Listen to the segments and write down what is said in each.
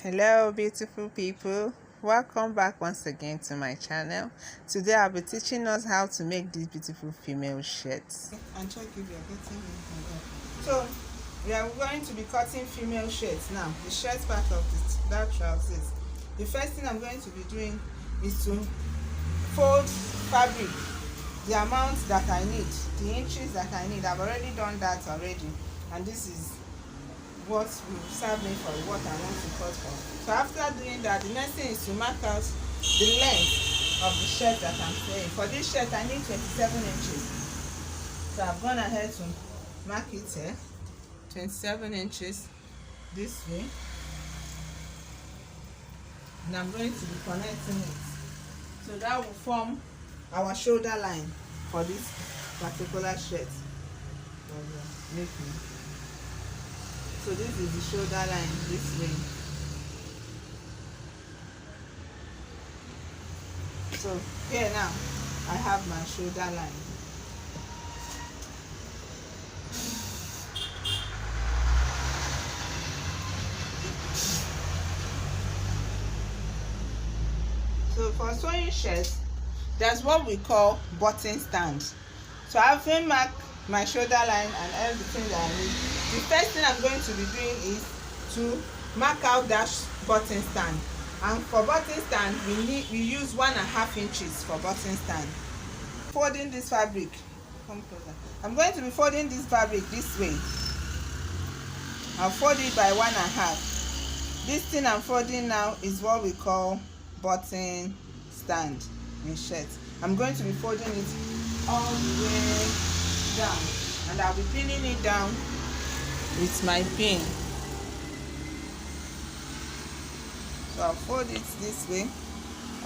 Hello beautiful people, welcome back once again to my channel. Today I'll be teaching us how to make these beautiful female shirts. And check if you're getting it. So we are going to be cutting female shirts now, the shirt part of that trousers. The first thing I'm going to be doing is to fold fabric the amount that I need, the inches that I need. I've already done that already, and this is what will serve me for what I want to cut for. So after doing that, the next thing is to mark out the length of the shirt that I'm saying. For this shirt I need 27 inches. So I've gone ahead to mark it here, 27 inches this way, and I'm going to be connecting it. So that will form our shoulder line for this particular shirt. So this is the shoulder line this way. So here now I have my shoulder line. So for sewing shirts, that's what we call button stand. So having marked my shoulder line and everything that I need, the first thing I'm going to be doing is to mark out that button stand. And for button stand, we use 1.5 inches for button stand. Folding this fabric, come closer. I'm going to be folding this fabric this way. I'll fold it by 1.5. This thing I'm folding now is what we call button stand in shirts. I'm going to be folding it all the way down, and I'll be pinning it down with my pin. So I'll fold it this way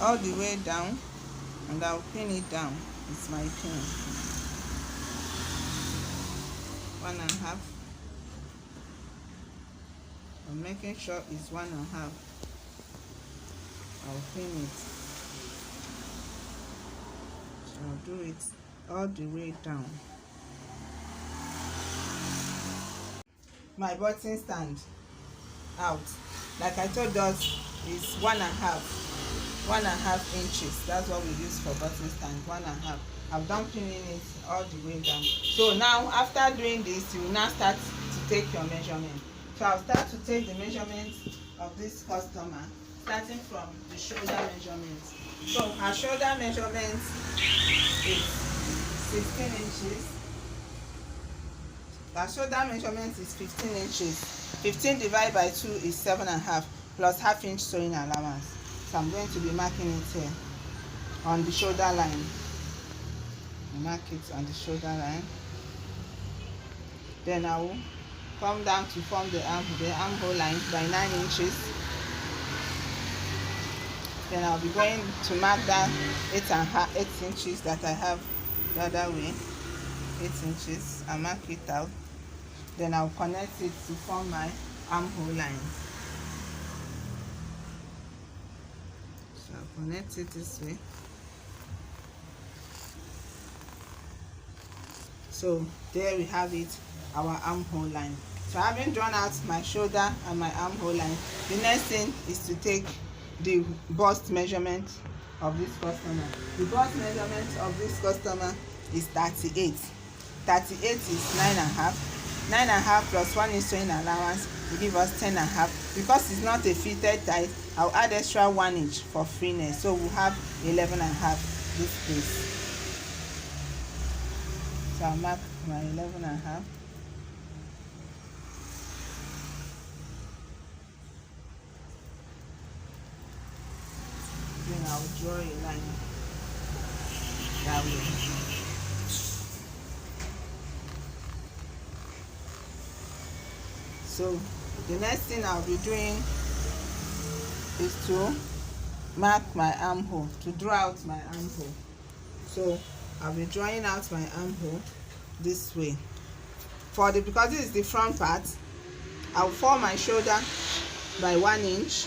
all the way down, and I'll pin it down with my pin. 1.5. I'm making sure it's 1.5. I'll pin it. So I'll do it all the way down. My button stand out, like I told us, is 1.5 inches. That's what we use for button stand, 1.5. I've done pinning it all the way down. So now after doing this, you will now start to take your measurement. So I'll start to take the measurement of this customer, starting from the shoulder measurement. So her shoulder measurement is 16 inches. Our shoulder measurement is 15 inches. 15 divided by 2 is 7.5, plus ½ inch sewing allowance. So I'm going to be marking it here on the shoulder line. Mark it on the shoulder line. Then I will come down to form the armhole line by 9 inches. Then I'll be going to mark that 8 inches that I have the other way. 8 inches. I'll mark it out. Then I'll connect it to form my armhole line. So I'll connect it this way. So there we have it, our armhole line. So having drawn out my shoulder and my armhole line, the next thing is to take the bust measurement of this customer. The bust measurement of this customer is 38. 38 is 9.5. 9.5 plus 1 inch sewing allowance will give us 10.5. Because it's not a fitted tie, I'll add extra 1 inch for freeness. So we'll have 11.5 this place. So I'll mark my 11.5. Then I'll draw a line that way. So the next thing I'll be doing is to mark my armhole, to draw out my armhole. So I'll be drawing out my armhole this way. Because this is the front part, I'll form my shoulder by 1 inch,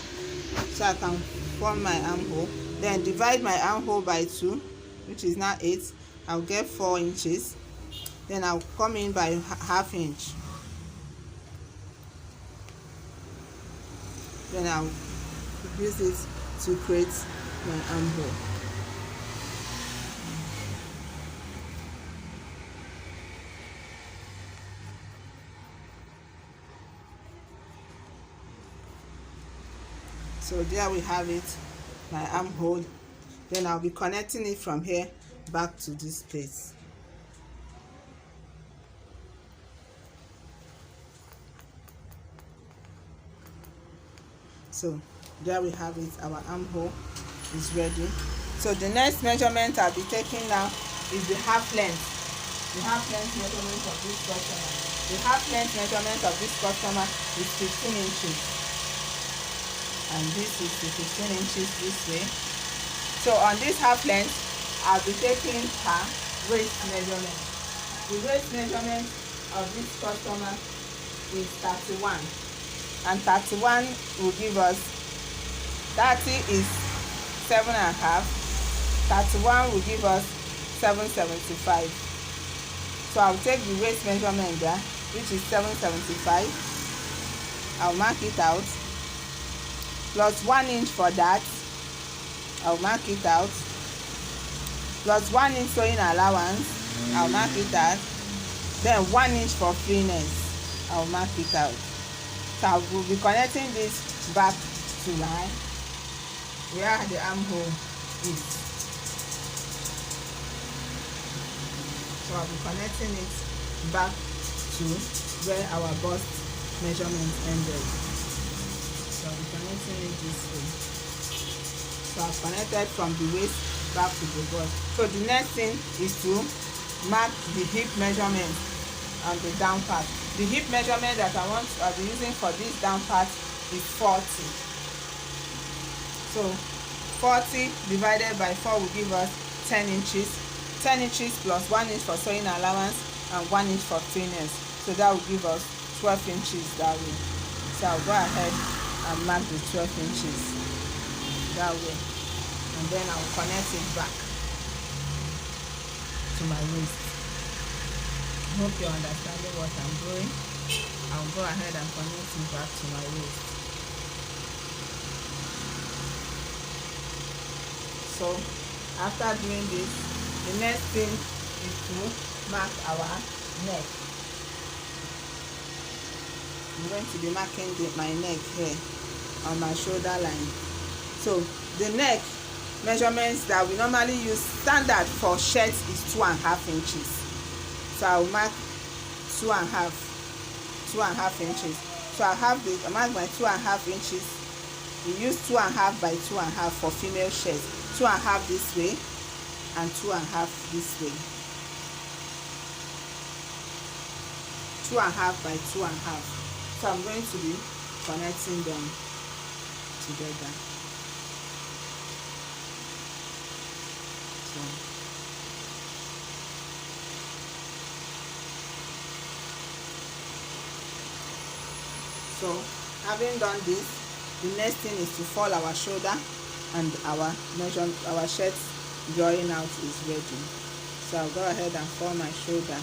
so I can form my armhole. Then divide my armhole by 2, which is now 8. I'll get 4 inches. Then I'll come in by ½ inch. Then I'll use it to create my armhole. So there we have it, my armhole. Then I'll be connecting it from here back to this place. So there we have it, our armhole is ready. So the next measurement I'll be taking now is the half length. The half length measurement of this customer. The half length measurement of this customer is 15 inches. And this is the 15 inches this way. So on this half length, I'll be taking her waist measurement. The waist measurement of this customer is 31. And 31 will give us 30 is 7.5. 31 will give us 775. So I'll take the waist measurement there, which is 775. I'll mark it out. Plus 1 inch for that. I'll mark it out. Plus 1 inch sewing allowance. I'll mark it out. Then 1 inch for freeness. I'll mark it out. So I will be connecting this back to line where the armhole is. So I'll be connecting it back to where our bust measurement ended. So I'll be connecting it this way. So I've connected from the waist back to the bust. So the next thing is to mark the hip measurement on the down part. The hip measurement that I'll be using for this down part is 40. So 40 divided by 4 will give us 10 inches. 10 inches plus 1 inch for sewing allowance and 1 inch for freeness. So that will give us 12 inches that way. So I'll go ahead and mark the 12 inches that way. And then I'll connect it back to my waist. I hope you're understanding what I'm doing. I'll go ahead and connect it back to my waist. So after doing this, the next thing is to mark our neck. I'm going to be marking my neck here on my shoulder line. So the neck measurements that we normally use standard for shirts is 2.5 inches. So I'll mark 2.5 inches. So I mark my 2.5 inches. We use 2.5 by 2.5 for female shirts. 2.5 this way and 2.5 this way. 2.5 by 2.5. So I'm going to be connecting them together. So having done this, the next thing is to fold our shoulder, and our shirt drawing out is ready. So I'll go ahead and fold my shoulder,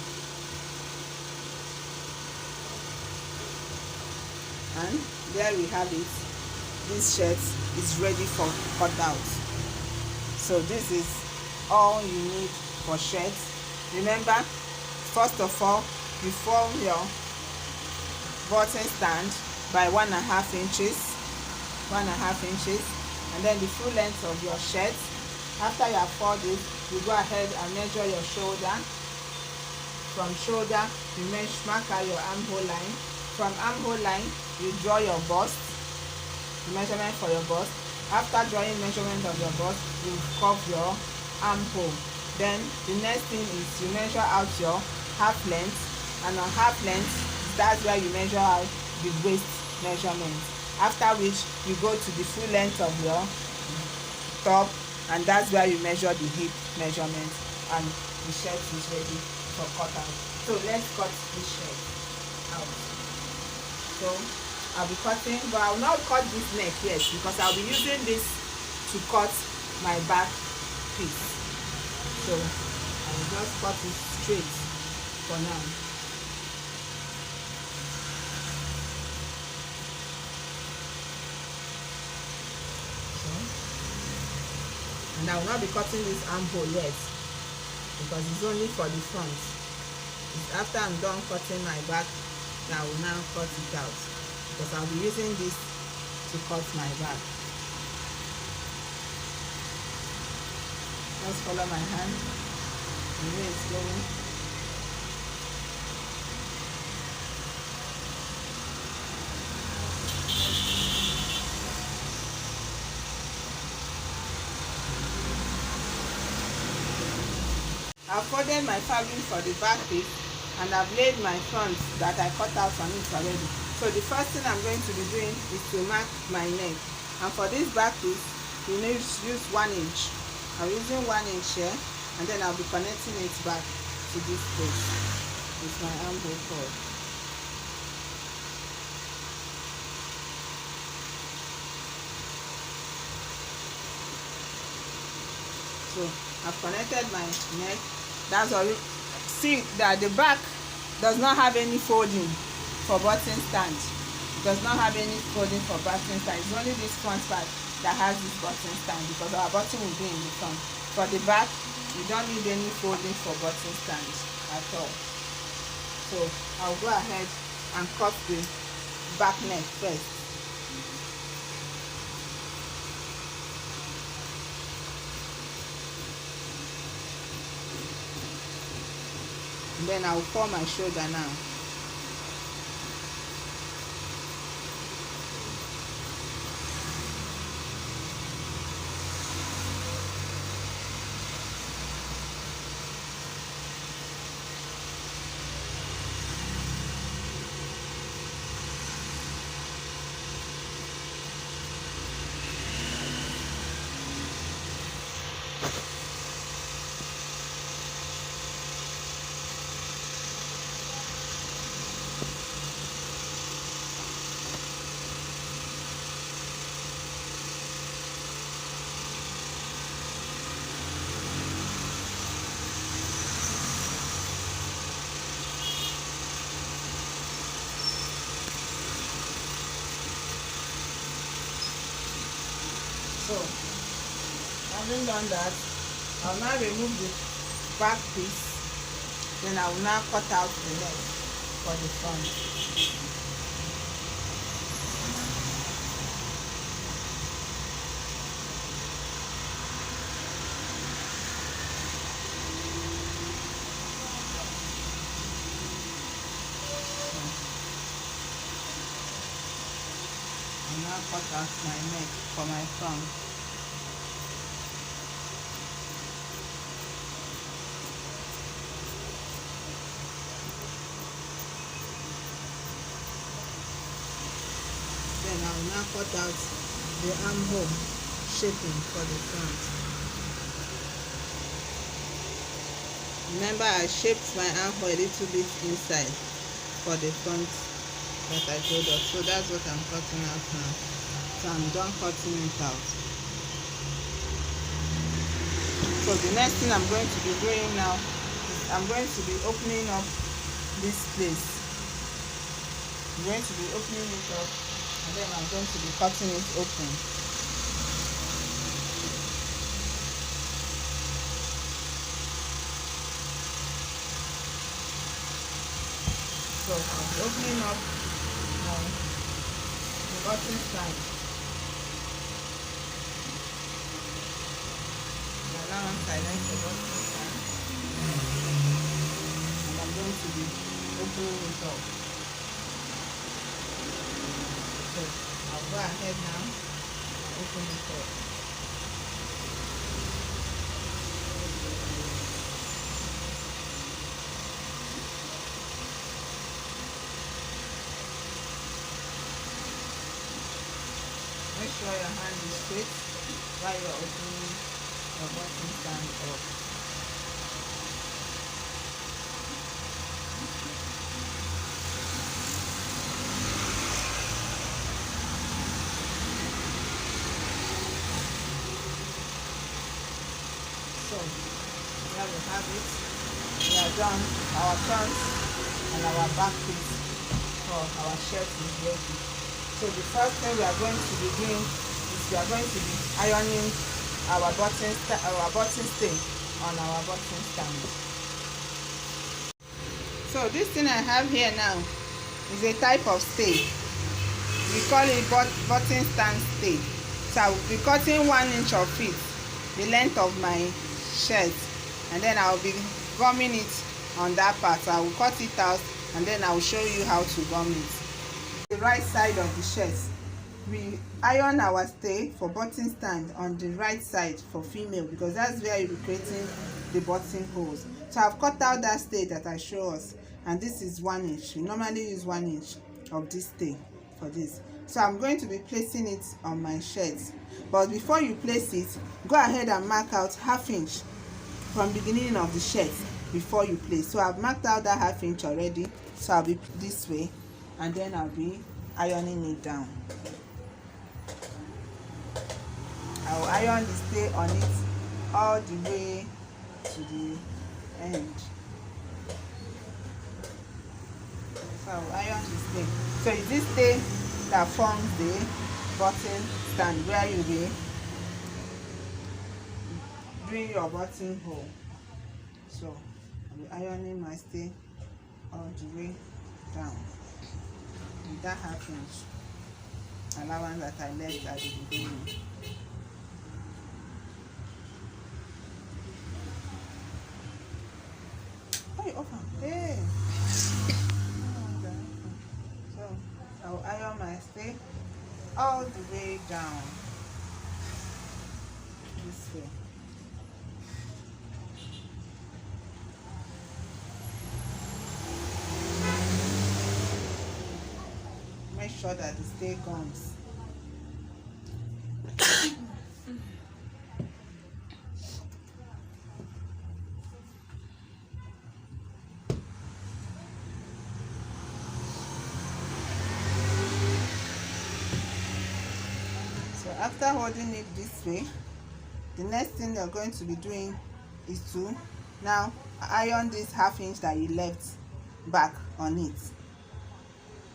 and there we have it. This shirt is ready for cut out. So this is all you need for shirts. Remember, first of all, you fold your button stand by 1.5 inches, and then the full length of your shirt. After you have folded, you go ahead and measure your shoulder. From shoulder, you mark out your armhole line. From armhole line, you draw your bust, the measurement for your bust. After drawing measurement of your bust, you curve your armhole. Then the next thing is you measure out your half length, and on half length, that's where you measure out the waist measurement. After which you go to the full length of your top, and that's where you measure the hip measurement, and the shirt is ready for cut out. So let's cut this shirt out. So I'll be cutting, but I will not cut this neck yet because I'll be using this to cut my back piece. So I will just cut it straight for now. And I will not be cutting this armhole yet because it's only for the front. It's after I'm done cutting my back that I will now cut it out, because I'll be using this to cut my back. Just follow my hand the way it's going. I've folded my fabric for the back piece and I've laid my front that I cut out on it already. So the first thing I'm going to be doing is to mark my neck. And for this back piece, you need to use 1 inch. I'm using 1 inch here, and then I'll be connecting it back to this place with my armhole cord. So I've connected my neck. That's all. See that the back does not have any folding for button stand. It does not have any folding for button stand. It's only this front part that has this button stand, because our button will be in the front. For the back, you don't need any folding for button stand at all. So I'll go ahead and cut the back neck first. And then I'll form my shoulder now. So, having done that, I'll now remove the back piece. Then I will now cut out the neck for the front. I'll now cut out my neck for my front. Then I will now cut out the armhole shaping for the front. Remember, I shaped my armhole a little bit inside for the front that I told us. So that's what I'm cutting out now. So I'm done cutting it out. So the next thing I'm going to be doing now is I'm going to be opening up this place. I'm going to be opening it up, and then I'm going to be cutting it open. So I'll be opening up the button stand. Now I'm silent the button stand, and I'm going to be opening it up. So I'll go ahead now, open it up. Make sure your hand is straight while you're opening your button stand up. So here we have it. We are done. Our front and our back piece for our shirt is ready. So the first thing we are going to be doing is we are going to be ironing our button stay on our button stand. So this thing I have here now is a type of stay. We call it button stand stay. So I will be cutting 1 inch of it, the length of my shirt, and then I will be gumming it on that part. I will cut it out and then I will show you how to gum it. The right side of the shirt, we iron our stay for button stand on the right side for female, because that's where you'll be creating the button holes. So I've cut out that stay that I show us, and this is 1 inch. We normally use 1 inch of this stay for this. So I'm going to be placing it on my shirt, but before you place it, go ahead and mark out 1/2 inch from the beginning of the shirt before you place. So I've marked out that 1/2 inch already, so I'll be this way, and then I'll be ironing it down. I'll iron the stay on it all the way to the end. So I'll iron the stay. So it's this stay that forms the button stand where you'll be doing your button hole. So I'll be ironing my stay all the way down with that 1/2 inch allowance that I left at the beginning. Hey. So I'll iron my stay all the way down this way. Make sure that the stay gums. After holding it this way, the next thing you're going to be doing is to now iron this 1/2 inch that you left back on it.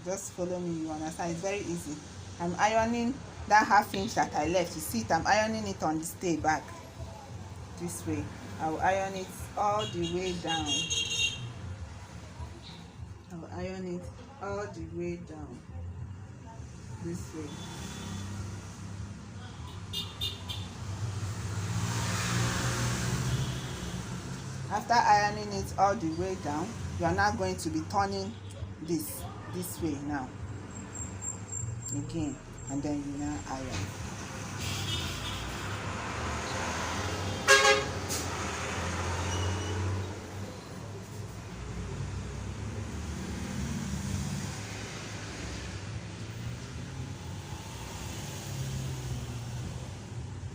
Just follow me, you understand? It's very easy. I'm ironing that 1/2 inch that I left. You see it, I'm ironing it on the stay back this way. I'll iron it all the way down. I'll iron it all the way down this way. After ironing it all the way down, you are now going to be turning this way now again, and then you now iron.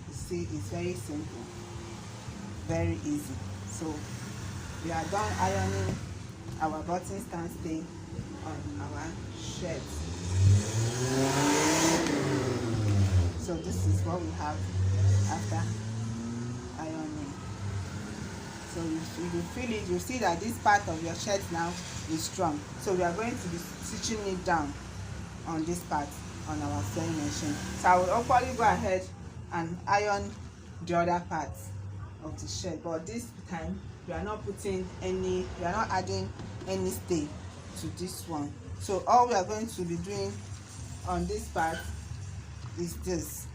You see, it's very simple, very easy. So we are done ironing our button stand stay on our shirt. So this is what we have after ironing. So if you feel it, you see that this part of your shirt now is strong. So we are going to be stitching it down on this part on our sewing machine. So I will probably go ahead and iron the other parts of the shirt, but this time we are not adding any stay to this one. So all we are going to be doing on this part is this.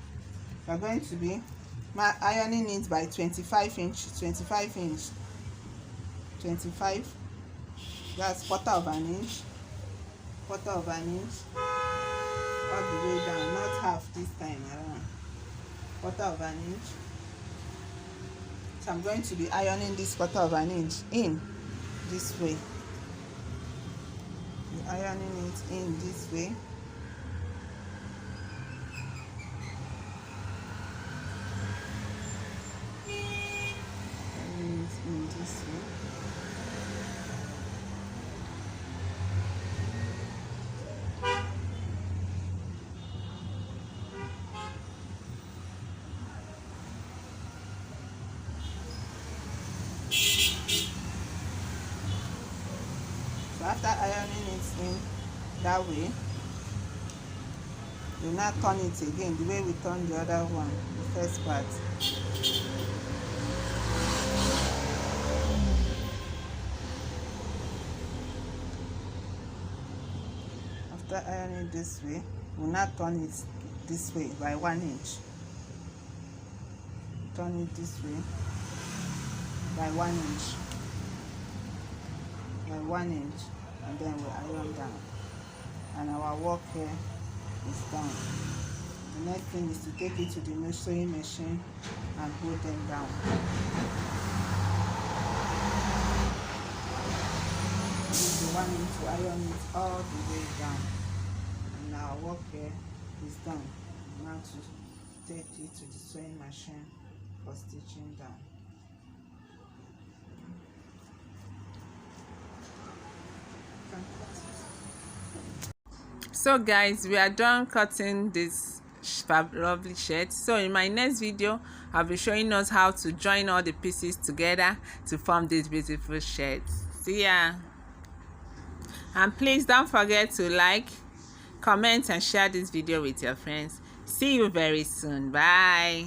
We are going to be ironing it by 25 inch, that's quarter of an inch, all the way down, not half this time around, quarter of an inch. So I'm going to be ironing this quarter of an inch in this way. Ironing it in this way. Ironing it in this way. After ironing it in that way, we'll now turn it again the way we turned the other one, the first part. After ironing this way, we'll now turn it this way by 1 inch. Turn it this way by 1 inch. By 1 inch, and then we iron down. And our work here is done. The next thing is to take it to the sewing machine and hold them down. Use the 1 inch to iron it all the way down. And our work here is done. Now to take it to the sewing machine for stitching down. So guys, we are done cutting this lovely shirt. So in my next video, I'll be showing us how to join all the pieces together to form this beautiful shirt. See ya. And please don't forget to like, comment and share this video with your friends. See you very soon. Bye.